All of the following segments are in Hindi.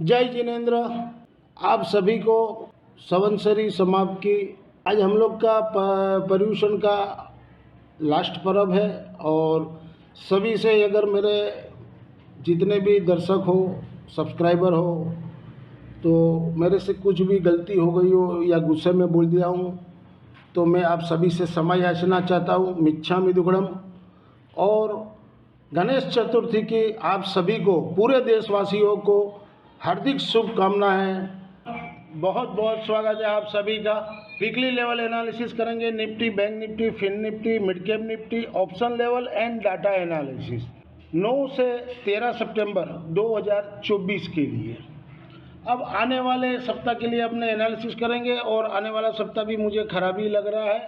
जय जिनेन्द्र। आप सभी को संवत्सरी समाप्ति की। आज हम लोग का पर्यूषण का लास्ट पर्व है और सभी से अगर मेरे जितने भी दर्शक हो, सब्सक्राइबर हो, तो मेरे से कुछ भी गलती हो गई हो या गुस्से में बोल दिया हूँ तो मैं आप सभी से क्षमा याचना चाहता हूँ। मिच्छामि दुक्कडम। और गणेश चतुर्थी की आप सभी को, पूरे देशवासियों को हार्दिक शुभकामनाएं। बहुत बहुत स्वागत है आप सभी का। वीकली लेवल एनालिसिस करेंगे, Nifty, bank Nifty, fin Nifty, mid cap Nifty, option level and data analysis 9 से 13 सितंबर 2024 के लिए। अब आने वाले सप्ताह के लिए अपने एनालिसिस करेंगे और आने वाला सप्ताह भी मुझे खराब ही लग रहा है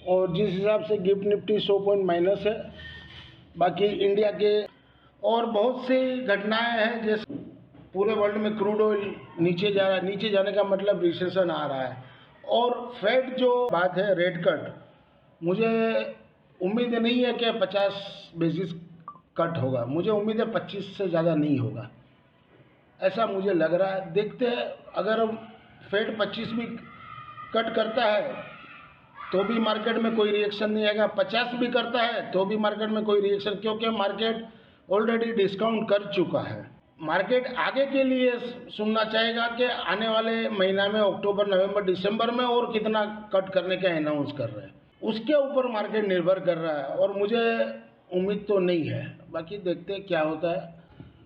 और जिस हिसाब से गिफ्ट निफ्टी 100 पॉइंट माइनस है। बाकी इंडिया के और बहुत सी घटनाएं हैं, जैसे पूरे वर्ल्ड में क्रूड ऑयल नीचे जा रहा है। नीचे जाने का मतलब रिसेशन आ रहा है। और फेड जो बात है, रेट कट, मुझे उम्मीद नहीं है कि 50 बेसिस कट होगा। मुझे उम्मीद है 25 से ज़्यादा नहीं होगा, ऐसा मुझे लग रहा है। देखते हैं, अगर फेड 25 भी कट करता है तो भी मार्केट में कोई रिएक्शन नहीं आएगा, 50 भी करता है तो भी मार्केट में कोई रिएक्शन, क्योंकि मार्केट ऑलरेडी डिस्काउंट कर चुका है। मार्केट आगे के लिए सुनना चाहेगा कि आने वाले महीना में, अक्टूबर, नवंबर, दिसंबर में और कितना कट करने का अनाउंस कर रहे हैं, उसके ऊपर मार्केट निर्भर कर रहा है और मुझे उम्मीद तो नहीं है। बाकी देखते हैं क्या होता है।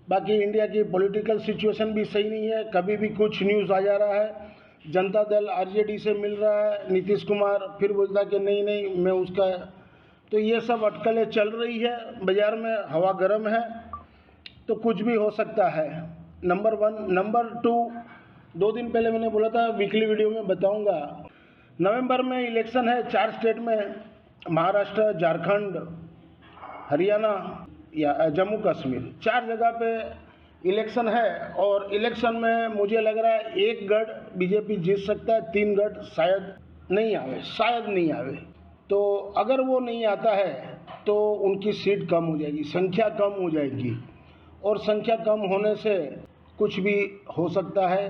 बाकी इंडिया की पॉलिटिकल सिचुएशन भी सही नहीं है, कभी भी कुछ न्यूज़ आ जा रहा है। जनता दल आरजेडी से मिल रहा है नीतीश कुमार, फिर बोलता कि नहीं मैं उसका। तो ये सब अटकलें चल रही है, बाज़ार में हवा गर्म है, तो कुछ भी हो सकता है। नंबर 1। नंबर 2, 2 दिन पहले मैंने बोला था वीकली वीडियो में बताऊंगा। नवंबर में इलेक्शन है 4 स्टेट में, महाराष्ट्र, झारखंड, हरियाणा या जम्मू कश्मीर, 4 जगह पे इलेक्शन है। और इलेक्शन में मुझे लग रहा है 1 गढ़ बीजेपी जीत सकता है, 3 गढ़ शायद नहीं आवे। तो अगर वो नहीं आता है तो उनकी सीट कम हो जाएगी, संख्या कम हो जाएगी और संख्या कम होने से कुछ भी हो सकता है।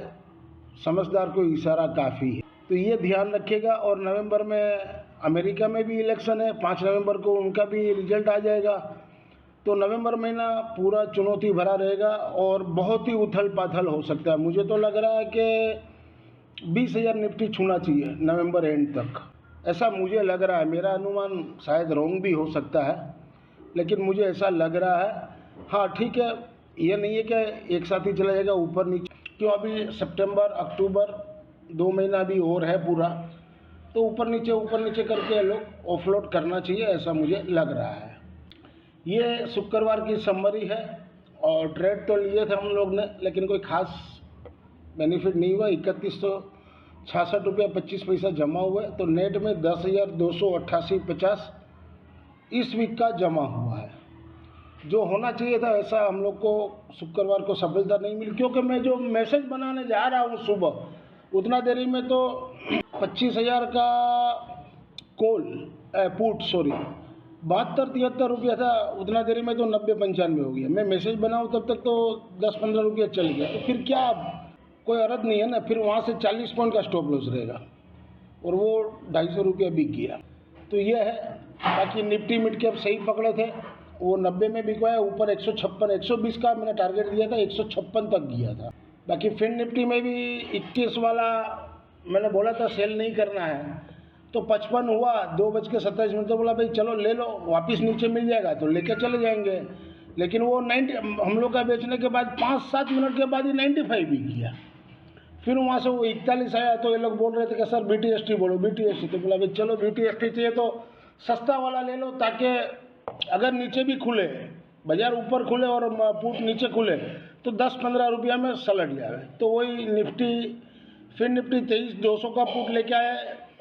समझदार को इशारा काफ़ी है, तो ये ध्यान रखिएगा। और नवंबर में अमेरिका में भी इलेक्शन है, 5 नवंबर को उनका भी रिजल्ट आ जाएगा। तो नवंबर महीना पूरा चुनौती भरा रहेगा और बहुत ही उथल पाथल हो सकता है। मुझे तो लग रहा है कि 20,000 निफ्टी छूना चाहिए नवंबर एंड तक, ऐसा मुझे लग रहा है। मेरा अनुमान शायद रॉन्ग भी हो सकता है, लेकिन मुझे ऐसा लग रहा है। हाँ ठीक है, ये नहीं है कि एक साथ ही चला जाएगा ऊपर नीचे, क्यों अभी सितंबर, अक्टूबर 2 महीना भी और है पूरा, तो ऊपर नीचे करके लोग ऑफलोड करना चाहिए, ऐसा मुझे लग रहा है। ये शुक्रवार की समरी है और ट्रेड तो लिए थे हम लोग ने, लेकिन कोई खास बेनिफिट नहीं हुआ। 3166 रुपया 25 पैसा जमा हुआ है, तो नेट में 10,288.50 इस वीक का जमा हुआ है। जो होना चाहिए था ऐसा हम लोग को शुक्रवार को सफलता नहीं मिली, क्योंकि मैं जो मैसेज बनाने जा रहा हूँ सुबह, उतना देरी में तो 25,000 का पुट 72-73 रुपया था, उतना देरी में तो 90-95 हो गया। मैं मैसेज बनाऊँ तब तक तो 10-15 रुपया चल गया, तो फिर क्या, कोई अर्थ नहीं है ना। फिर वहाँ से 40 पॉइंट का स्टॉप लॉस रहेगा और वो 250 रुपया बिक गया। तो ये है। बाकी निफ्टी मिड कैप सही पकड़े थे, वो 90 में बिकवाया, ऊपर 156, 120 का मैंने टारगेट दिया था, 156 तक गया था। बाकी फिन निफ्टी में भी 21 वाला मैंने बोला था सेल नहीं करना है, तो 55 हुआ, 2:27 तो बोला भाई चलो ले लो, वापस नीचे मिल जाएगा तो लेके चले जाएंगे। लेकिन वो 90 हम लोग का बेचने के बाद 5-7 मिनट के बाद ही 95 भी किया। फिर वहाँ से वो 41 आया, तो ये लोग बोल रहे थे कि सर BTST बोलो, BTST। तो बोला भाई चलो BTST चाहिए तो सस्ता वाला ले लो, ताकि अगर नीचे भी खुले, बाजार ऊपर खुले और पुट नीचे खुले, तो 10-15 रुपया में सलट जाए। तो वही निफ्टी, फिर निफ्टी 23,200 का पुट लेके आया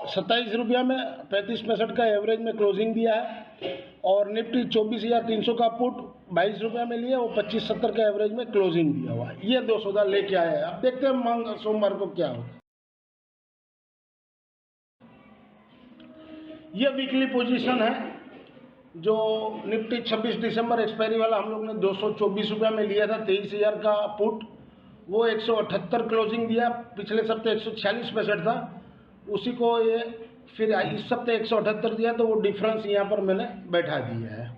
27 रुपया में, 35-65 का एवरेज में क्लोजिंग दिया है। और निफ्टी 24,300 का पुट 22 रुपया में लिया, वो 25-70 का एवरेज में क्लोजिंग दिया हुआ है। ये 2 सौदा लेके आया है। अब देखते हैं सोमवार को क्या होता है। ये वीकली पोजीशन है जो निफ्टी 26 दिसंबर एक्सपायरी वाला हम लोग ने 224 रुपया में लिया था, 23,000 का पुट, वो 178 क्लोजिंग दिया, पिछले सप्ते 146.65 था, उसी को ये फिर इस सप्ते 178 दिया, तो वो डिफरेंस यहाँ पर मैंने बैठा दिया है।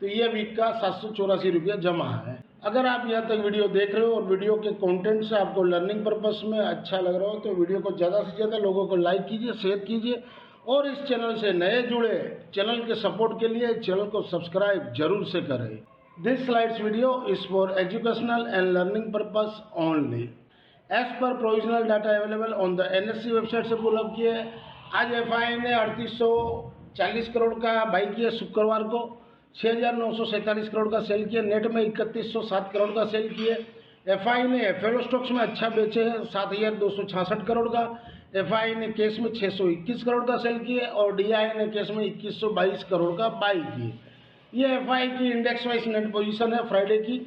तो ये वीक का 784 रुपया जमा है। अगर आप यहाँ तक वीडियो देख रहे हो और वीडियो के कंटेंट से आपको लर्निंग पर्पस में अच्छा लग रहा हो तो वीडियो को ज़्यादा से ज़्यादा लोगों को लाइक कीजिए, शेयर कीजिए, और इस चैनल से नए जुड़े चैनल के सपोर्ट के लिए चैनल को सब्सक्राइब जरूर से करें। This slides video is for educational and learning purpose only. As per provisional data available on the NSE website से पुल अप किए। आज FI ने 3840 करोड़ का बाई किया, शुक्रवार को 6947 करोड़ का सेल किया, नेट में 3107 करोड़ का सेल किए। FI ने FLO स्टॉक्स में अच्छा बेचे हैं, 7266 करोड़ का। FI ने केस में 621 करोड़ का सेल किए और DI ने केस में 2122 करोड़ का बाई किए। ये FI की इंडेक्स वाइज नेट पोजीशन है फ्राइडे की।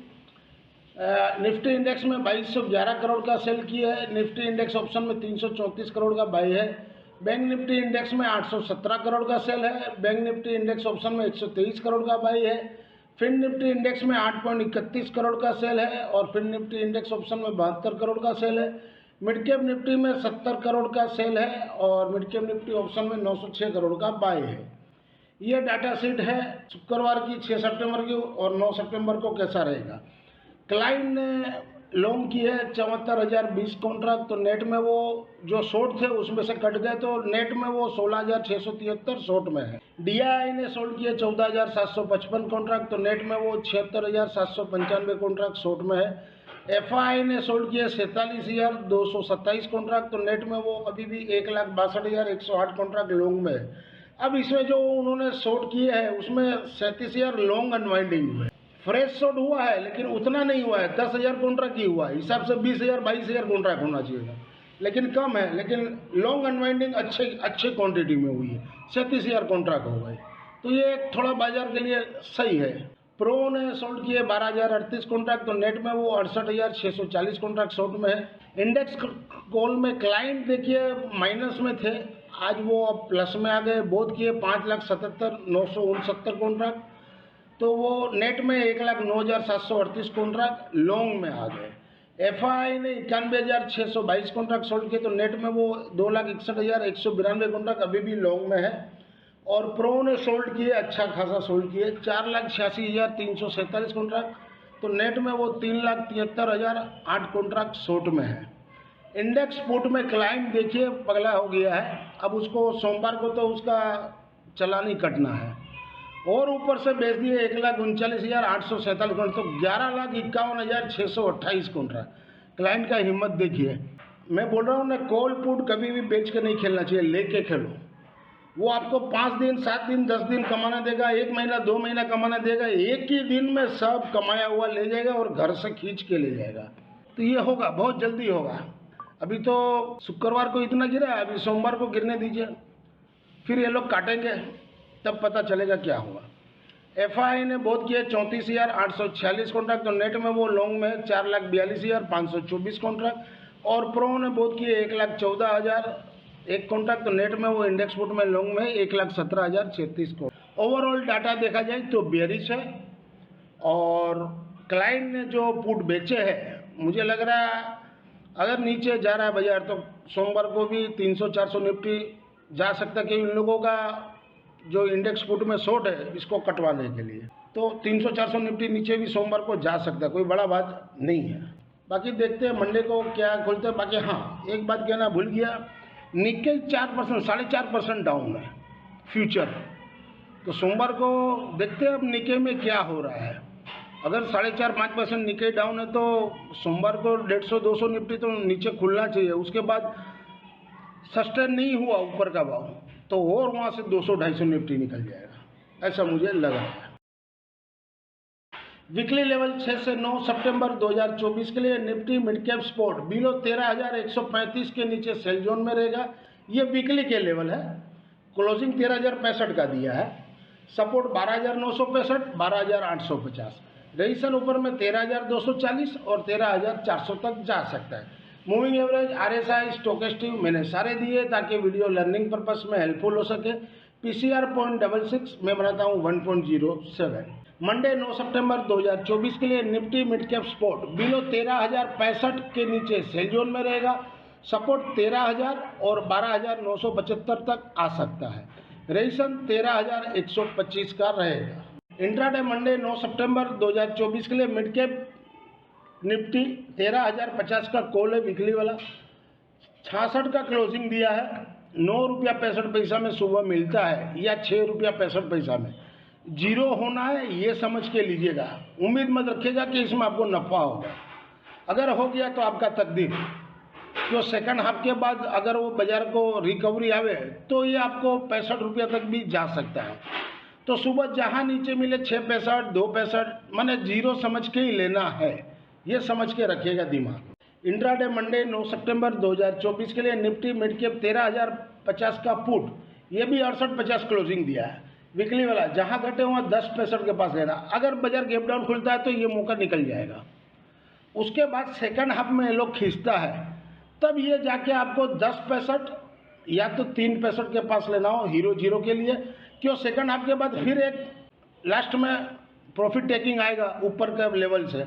निफ्टी इंडेक्स में 2211 करोड़ का सेल किया है। निफ्टी इंडेक्स ऑप्शन में 334 करोड़ का बाई है। बैंक निफ्टी इंडेक्स में 817 करोड़ का सेल है। बैंक निफ्टी इंडेक्स ऑप्शन में 123 करोड़ का बाई है। फिन निफ्टी इंडेक्स में 8.31 करोड़ का सेल है और फिन निफ्टी इंडेक्स ऑप्शन में 72 करोड़ का सेल है। मिड कैप निफ्टी में 70 करोड़ का सेल है और मिड कैप निफ्टी ऑप्शन में 906 करोड़ का बाई है। ये डाटा शीट है शुक्रवार की 6 सितंबर की और 9 सितंबर को कैसा रहेगा। क्लाइंट ने लॉन्ग की है 74,020 कॉन्ट्रैक्ट, तो नेट में वो जो शॉर्ट थे उसमें से कट गए, तो नेट में वो 16,673 शॉर्ट में है। DI ने सोल्ड किए 14,755 कॉन्ट्रैक्ट, तो नेट में वो 76,795 कॉन्ट्रैक्ट शॉर्ट में है। FI ने सोल्ड किए 47,227 कॉन्ट्रैक्ट, तो नेट में वो अभी भी 1,62,108 कॉन्ट्रैक्ट लॉन्ग में है। अब इसमें जो उन्होंने शॉर्ट किए हैं उसमें 37,000 लॉन्ग अनवाइंडिंग हुए। फ्रेश शॉर्ट हुआ है लेकिन उतना नहीं हुआ है, 10,000 कॉन्ट्रैक्ट ही हुआ है। हिसाब से 20,000 22,000 कॉन्ट्रैक्ट होना चाहिए, लेकिन कम है। लेकिन लॉन्ग अनवाइंडिंग अच्छे क्वांटिटी में हुई है, 37,000 कॉन्ट्रैक्ट हो गए, तो ये थोड़ा बाजार के लिए सही है। प्रो ने सोल्ड किए 12,038 कॉन्ट्रैक्ट, तो नेट में वो 68,640 कॉन्ट्रैक्ट शॉर्ट में है। इंडेक्स कॉल में क्लाइंट देखिए माइनस में थे, आज वो अब प्लस में आ गए। बोध किए 5,77,969 कॉन्ट्रैक्ट, तो वो नेट में 1,09,738 कॉन्ट्रैक्ट लॉन्ग में आ गए। FI ने 91,622 कॉन्ट्रैक्ट सोल्ड किए, तो नेट में वो 2,61,192 कॉन्ट्रैक्ट अभी भी लॉन्ग में है। और प्रो ने सोल्ड किए अच्छा खासा सोल्ड किए 4,86,347 कॉन्ट्रैक्ट, तो नेट में वो 3,73,008 कॉन्ट्रैक्ट शॉर्ट में है। इंडेक्स पुट में क्लाइंट देखिए पगला हो गया है, अब उसको सोमवार को तो उसका चालान ही कटना है और ऊपर से बेच दिए 1,39,847 कॉन्ट्रैक्ट, तो 11,51,628 कॉन्ट्रैक्ट। क्लाइंट का हिम्मत देखिए। मैं बोल रहा हूँ ना, कॉल पुट कभी भी बेच के नहीं खेलना चाहिए, लेके खेलो। वो आपको 5 दिन 7 दिन 10 दिन कमाना देगा, 1 महीना 2 महीना कमाना देगा, एक ही दिन में सब कमाया हुआ ले जाएगा और घर से खींच के ले जाएगा। तो ये होगा, बहुत जल्दी होगा। अभी तो शुक्रवार को इतना गिरा, अभी सोमवार को गिरने दीजिए, फिर ये लोग काटेंगे, तब पता चलेगा क्या हुआ। FI ने बहुत किए 34,846 कॉन्ट्रैक्ट, तो नेट में वो लॉन्ग में 4,42,524 कॉन्ट्रैक्ट। और प्रो ने बहुत किए 1,14,001 कॉन्ट्रैक्ट, तो नेट में वो इंडेक्स पुट में लॉन्ग में 1,17,036 कॉन्ट्रैक्ट। ओवरऑल डाटा देखा जाए तो बेरिश है और क्लाइंट ने जो पुट बेचे हैं, मुझे लग रहा है अगर नीचे जा रहा है बाजार तो सोमवार को भी 300-400 निफ्टी जा सकता है, कि इन लोगों का जो इंडेक्स पुट में शॉर्ट है इसको कटवाने के लिए, तो 300-400 निफ्टी नीचे भी सोमवार को जा सकता है, कोई बड़ा बात नहीं है। बाकी देखते हैं मंडे को क्या खोलते हैं। बाकी हाँ, एक बात कहना भूल गया, निक्केई 4% 4.5% डाउन है फ्यूचर, तो सोमवार को देखते हैं अब निक्केई में क्या हो रहा है। अगर 4.5-5% निक्केई डाउन है तो सोमवार को 150-200 निफ्टी तो नीचे खुलना चाहिए, उसके बाद सस्टेन नहीं हुआ ऊपर का भाव तो और वहाँ से 200-250 निफ्टी निकल जाएगा, ऐसा मुझे लग रहा है। वीकली लेवल 6 से 9 सितंबर 2024 के लिए Nifty mid cap spot below 13,135 के नीचे सेल जोन में रहेगा। ये वीकली के लेवल है। क्लोजिंग 13,065 का दिया है। सपोर्ट 12,965, 12,850। रजिस्ट्रेशन ऊपर में 13,240 और 13,400 तक जा सकता है। मूविंग एवरेज, RSI, स्टोकेस्टिक मैंने सारे दिए ताकि वीडियो लर्निंग पर्पस में हेल्पफुल हो सके। PCR 0.66 मैं बनाता हूँ 1.07। मंडे 9 सितंबर 2024 के लिए Nifty mid cap sport below 13,065 के नीचे सेल जोन में रहेगा। सपोर्ट 13,000 और 12,975 तक आ सकता है। रेजिस्टेंस 13,125 का रहेगा। इंट्राडे मंडे 9 सितंबर 2024 के लिए मिड कैप निफ्टी 13,050 का कॉल है वीकली वाला, 66 का क्लोजिंग दिया है। 9 रुपया 65 पैसा में सुबह मिलता है या 6 रुपया 65 पैसा में। जीरो होना है ये समझ के लीजिएगा, उम्मीद मत रखिएगा कि इसमें आपको नफा होगा। अगर हो गया तो आपका तकदीर, जो सेकंड हाफ के बाद अगर वो बाजार को रिकवरी आवे तो ये आपको 65 रुपया तक भी जा सकता है। तो सुबह जहाँ नीचे मिले 6.65 2.65 माने जीरो समझ के ही लेना है, ये समझ के रखिएगा दिमाग। इंट्राडे मंडे 9 सितंबर 2024 के लिए निफ्टी मिड कैप 13,050 का पुट, ये भी 68.50 क्लोजिंग दिया है वीकली वाला। जहाँ घटे वहाँ 10.65 के पास लेना। अगर बाजार गैप डाउन खुलता है तो ये मौका निकल जाएगा। उसके बाद सेकंड हाफ में लोग खींचता है, तब ये जाके आपको 10.65 या तो 3.65 के पास लेना हो हीरो जीरो के लिए, क्यों सेकंड हाफ के बाद फिर एक लास्ट में प्रॉफिट टेकिंग आएगा ऊपर के लेवल से,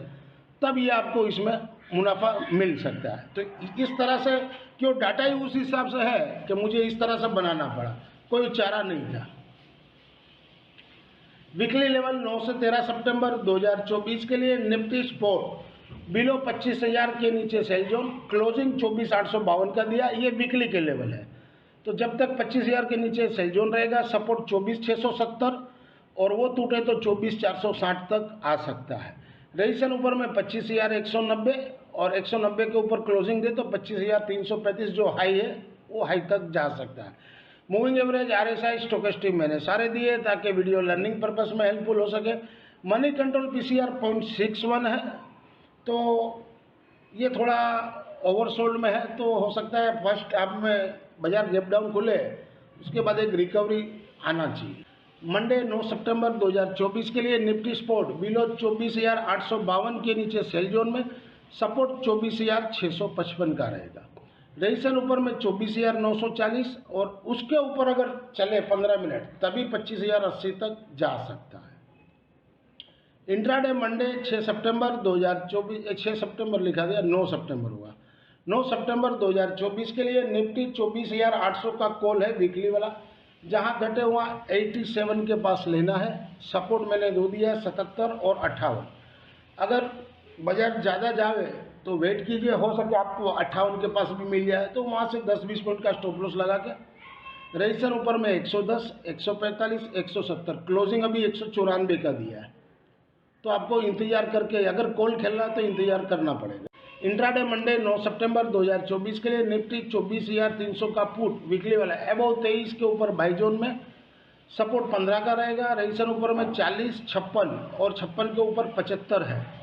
तब ये आपको इसमें मुनाफा मिल सकता है। तो इस तरह से क्यों डाटा ही उस हिसाब से है कि मुझे इस तरह से बनाना पड़ा, कोई चारा नहीं था। वीकली लेवल 9 से 13 सितंबर 2024 के लिए निफ्टी स्पोर्ट बिलो 25,000 के नीचे सेल जोन, क्लोजिंग 24,852 का दिया, ये वीकली के लेवल है। तो जब तक 25,000 के नीचे सेल जोन रहेगा, सपोर्ट 24,670 और वो टूटे तो 24,460 तक आ सकता है। रेजिस्टेंस ऊपर में 25,190 और 190 के ऊपर क्लोजिंग दे तो 25,335 जो हाई है वो हाई तक जा सकता है। मूविंग एवरेज RSI स्टोकेस्टिक मैंने सारे दिए ताकि वीडियो लर्निंग पर्पस में हेल्पफुल हो सके। मनी कंट्रोल PCR 0.61 है, तो ये थोड़ा ओवरसोल्ड में है, तो हो सकता है फर्स्ट हाफ में बाजार गैप डाउन खुले, उसके बाद एक रिकवरी आना चाहिए। मंडे 9 सितंबर 2024 के लिए निफ्टी स्पोर्ट बिलो 24,852 के नीचे सेल जोन में, सपोर्ट 24,655 का रहेगा। रेजिस्टेंस ऊपर में 24,940 और उसके ऊपर अगर चले 15 मिनट तभी 25,080 तक जा सकता है। इंट्राडे मंडे 6 सितंबर 2024 6 सितंबर लिखा दिया, 9 सितंबर हुआ। 9 सितंबर 2024 के लिए निफ्टी 24,800 का कॉल है वीकली वाला, जहां घटे हुआ 87 के पास लेना है। सपोर्ट मैंने दो दिया है 77 और 58। अगर बाजार ज़्यादा जावे तो वेट कीजिए, हो सके आपको 58 के पास भी मिल जाए तो वहाँ से 10-20 पॉइंट का स्टॉप लॉस लगा के। रेजिस्टेंस ऊपर में 110, 145, 170, क्लोजिंग अभी 194 का दिया है, तो आपको इंतजार करके अगर कॉल खेलना है तो इंतजार करना पड़ेगा। इंट्राडे मंडे 9 सितंबर 2024 के लिए निफ्टी 24,300 का पुट वीकली वाला अबव 23 के ऊपर बाई जोन में, सपोर्ट 15 का रहेगा। रेजिस्टेंस ऊपर में 40, 56 और 56 के ऊपर 75 है।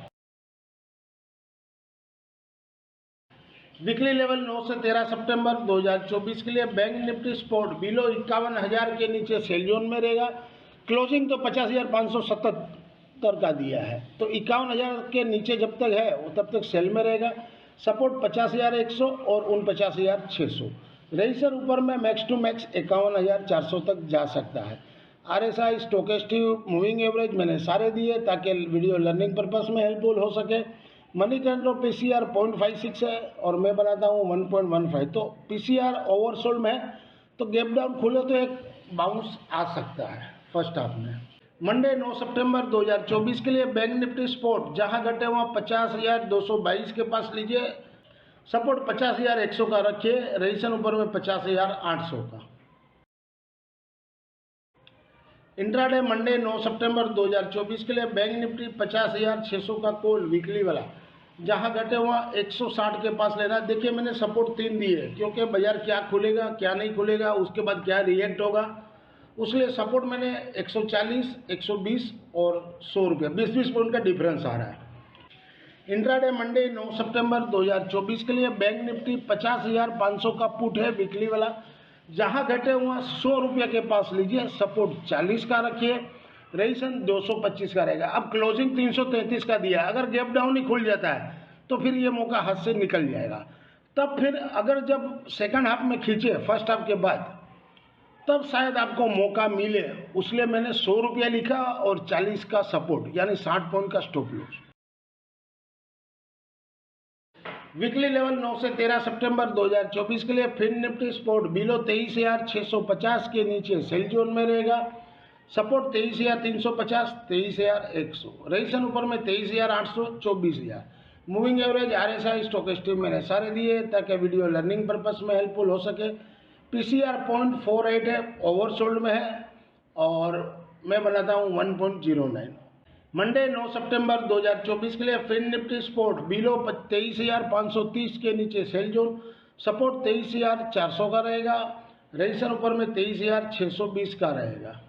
वीकली लेवल 9 से 13 सितंबर 2024 के लिए बैंक निफ्टी स्पोर्ट बिलो 51,000 के नीचे सेल जोन में रहेगा। क्लोजिंग तो 50,577 का दिया है, तो 51,000 के नीचे जब तक है वो तब तक सेल में रहेगा। सपोर्ट 50,100 और 49,600। रेजिस्टेंस ऊपर में मैक्स टू मैक्स 51,400 तक जा सकता है। RSI स्टोकेस्टिक मूविंग एवरेज मैंने सारे दिए ताकि वीडियो लर्निंग पर्पस में हेल्पफुल हो सके। मनी कंट्रोल PCR 0.56 है और मैं बनाता हूँ 1.15। तो PCR ओवरसोल्ड में है, तो गैप डाउन खुले तो एक बाउंस आ सकता है फर्स्ट हाफ में। मंडे 9 सितंबर 2024 के लिए बैंक निफ्टी स्पोर्ट जहां घटे वहाँ 50,222 के पास लीजिए, सपोर्ट 50,100 का रखिए। रेजिस्टेंस ऊपर में 50,800 का। इंट्राडे मंडे 9 सितंबर 2024 के लिए बैंक निफ्टी 50,600 का कॉल वीकली वाला, जहां घटे हुआ 160 के पास लेना। देखिए मैंने सपोर्ट 3 दिए क्योंकि बाजार क्या खुलेगा क्या नहीं खुलेगा, उसके बाद क्या रिएक्ट होगा, उसलिए सपोर्ट मैंने 140, 120 और 100 रुपये 20-20 पॉइंट का डिफरेंस आ रहा है। इंट्राडे मंडे 9 सितंबर 2024 के लिए बैंक निफ्टी 50,500 का पुट है वीकली वाला, जहां घटे हुआ 100 रुपये के पास लीजिए, सपोर्ट 40 का रखिए। रेजिस्टेंस 225 का रहेगा। अब क्लोजिंग 333 का दिया है, अगर गैप डाउन ही खुल जाता है तो फिर ये मौका हाथ से निकल जाएगा। तब फिर अगर जब सेकंड हाफ में खींचे फर्स्ट हाफ के बाद तब शायद आपको मौका मिले, उसलिए मैंने 100 रुपया लिखा और 40 का सपोर्ट यानी 60 पॉइंट का स्टॉप लॉस। वीकली लेवल 9 से 13 सितंबर 2024 के लिए फिन निफ्टी स्पोर्ट बिलो 23,650 के नीचे सेल जोन में रहेगा। सपोर्ट 23,350, 23,100। रजिस्ट्रेशन ऊपर में 23,800, 24,000। Moving average, RSI, stock exchange मैंने सारे दिए ताकि वीडियो लर्निंग पर्पस में हेल्पफुल हो सके। PCR 0.48 है, ओवरसोल्ड में है और मैं बनाता हूँ 1.09। मंडे 9 सितंबर 2024 के लिए फिन निफ्टी स्पोर्ट बिलो 23,530 के नीचे सेल जोन। सपोर्ट 23,400 का रहेगा। रजिस्ट्रेशन ऊपर में 23,620 का रहेगा।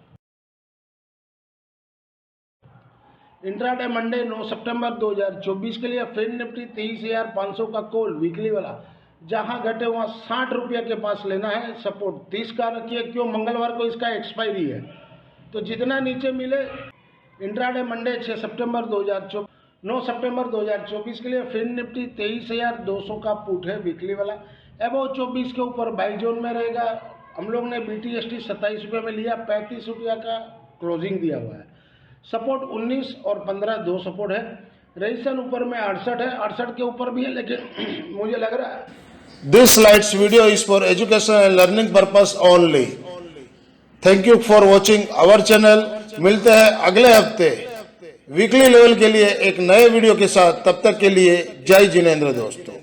इंट्राडे मंडे 9 सितंबर 2024 के लिए फिन निफ्टी 23,500 का कॉल वीकली वाला, जहां घटे वहां 60 रुपये के पास लेना है। सपोर्ट 30 का रखिए, क्यों मंगलवार को इसका एक्सपायरी है, तो जितना नीचे मिले। इंट्राडे मंडे 9 सितंबर 2024 के लिए फिन निफ्टी 23,200 का पुट है वीकली वाला, अबव 24 के ऊपर बाई जोन में रहेगा। हम लोग ने BTST 27 रुपये में लिया, 35 रुपया का क्लोजिंग दिया हुआ है। सपोर्ट 19 और 15 दो सपोर्ट है। रजिस्ट्रेशन ऊपर में 68 है, 68 के ऊपर भी है, लेकिन मुझे लग रहा है this slides video is for education and learning purpose only. Thank you for watching our channel. मिलते हैं अगले हफ्ते वीकली लेवल के लिए एक नए वीडियो के साथ। तब तक के लिए जय जिनेंद्र दोस्तों।